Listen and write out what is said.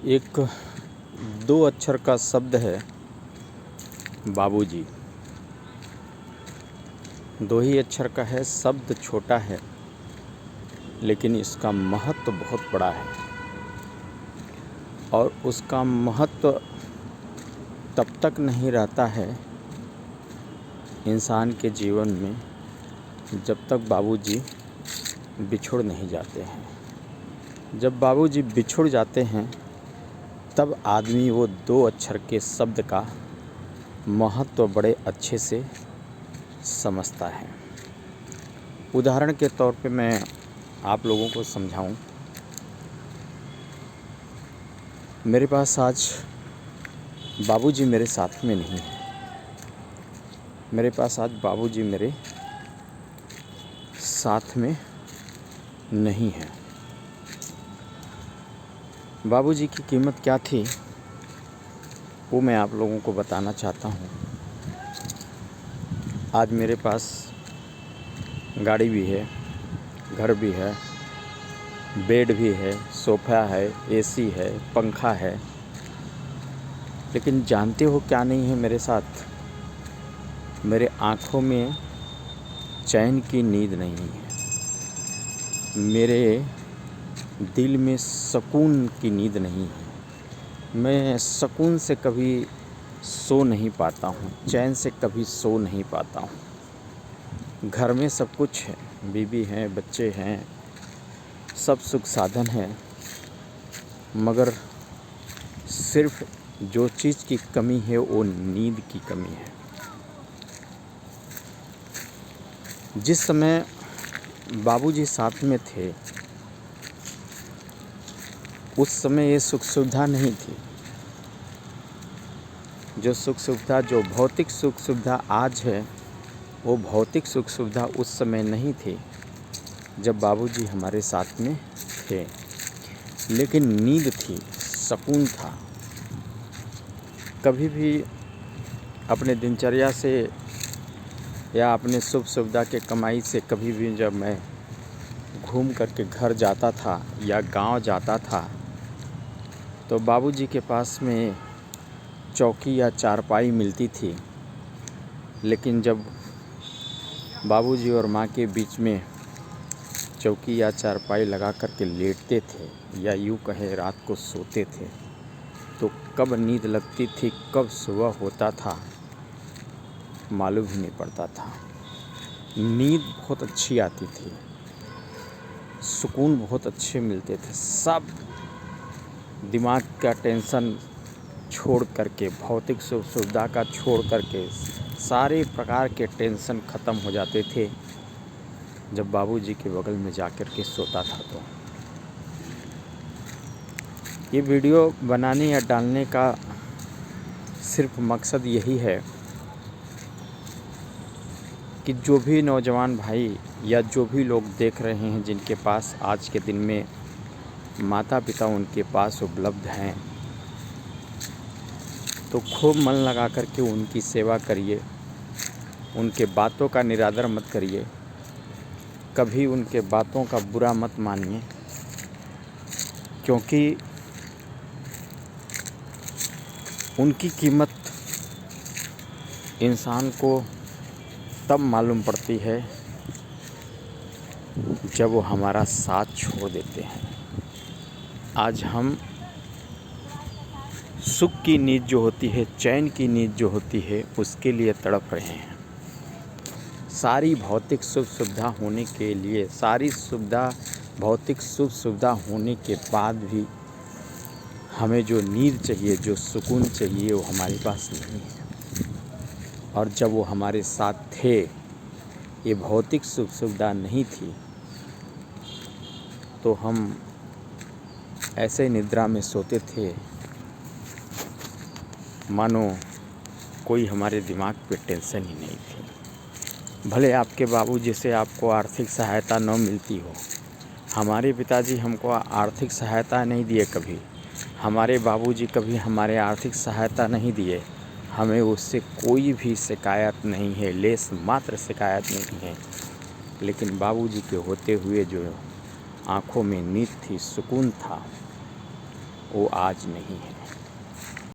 एक दो अक्षर का शब्द है बाबूजी। दो ही अक्षर का है, शब्द छोटा है लेकिन इसका महत्व बहुत बड़ा है। और उसका महत्व तब तक नहीं रहता है इंसान के जीवन में जब तक बाबूजी बिछुड़ नहीं जाते हैं। जब बाबूजी बिछुड़ जाते हैं तब आदमी वो दो अक्षर के शब्द का महत्व बड़े अच्छे से समझता है। उदाहरण के तौर पे मैं आप लोगों को समझाऊं। मेरे पास आज बाबूजी मेरे साथ में नहीं है। मेरे पास आज बाबूजी मेरे साथ में नहीं है। बाबूजी की कीमत क्या थी वो मैं आप लोगों को बताना चाहता हूँ। आज मेरे पास गाड़ी भी है, घर भी है, बेड भी है, सोफ़ा है, एसी है, पंखा है, लेकिन जानते हो क्या नहीं है मेरे साथ? मेरे आँखों में चैन की नींद नहीं है। मेरे दिल में सुकून की नींद नहीं है। मैं सुकून से कभी सो नहीं पाता हूँ, चैन से कभी सो नहीं पाता हूँ। घर में सब कुछ है, बीवी हैं, बच्चे हैं, सब सुख साधन है, मगर सिर्फ जो चीज़ की कमी है वो नींद की कमी है। जिस समय बाबूजी साथ में थे उस समय ये सुख सुविधा नहीं थी। जो सुख सुविधा, जो भौतिक सुख सुविधा आज है वो भौतिक सुख सुविधा उस समय नहीं थी जब बाबूजी हमारे साथ में थे। लेकिन नींद थी, सुकून था। कभी भी अपने दिनचर्या से या अपने सुख सुविधा के कमाई से कभी भी जब मैं घूम करके घर जाता था या गांव जाता था तो बाबूजी के पास में चौकी या चारपाई मिलती थी। लेकिन जब बाबूजी और माँ के बीच में चौकी या चारपाई लगा करके लेटते थे या यूँ कहे रात को सोते थे तो कब नींद लगती थी, कब सुबह होता था मालूम ही नहीं पड़ता था। नींद बहुत अच्छी आती थी, सुकून बहुत अच्छे मिलते थे। सब दिमाग का टेंशन छोड़ करके, भौतिक सुख सुविधा का छोड़ करके सारे प्रकार के टेंशन ख़त्म हो जाते थे जब बाबूजी के बगल में जाकर के सोता था। तो ये वीडियो बनाने या डालने का सिर्फ मकसद यही है कि जो भी नौजवान भाई या जो भी लोग देख रहे हैं जिनके पास आज के दिन में माता पिता उनके पास उपलब्ध हैं तो खूब मन लगा करके उनकी सेवा करिए, उनके बातों का निरादर मत करिए, कभी उनके बातों का बुरा मत मानिए, क्योंकि उनकी कीमत इंसान को तब मालूम पड़ती है जब वो हमारा साथ छोड़ देते हैं। आज हम सुख की नींद जो होती है, चैन की नींद जो होती है, उसके लिए तड़प रहे हैं। सारी भौतिक सुख सुविधा होने के लिए, सारी सुविधा, भौतिक सुख सुविधा होने के बाद भी हमें जो नींद चाहिए, जो सुकून चाहिए, वो हमारे पास नहीं है। और जब वो हमारे साथ थे, ये भौतिक सुख सुविधा नहीं थी, तो हम ऐसे निद्रा में सोते थे मानो कोई हमारे दिमाग पे टेंशन ही नहीं थी। भले आपके बाबूजी से आपको आर्थिक सहायता न मिलती हो, हमारे पिताजी हमको आर्थिक सहायता नहीं दिए कभी, हमारे बाबूजी कभी हमारे आर्थिक सहायता नहीं दिए, हमें उससे कोई भी शिकायत नहीं है, लेस मात्र शिकायत नहीं है। लेकिन बाबूजी के होते हुए जो आँखों में नींद थी, सुकून था, वो आज नहीं है।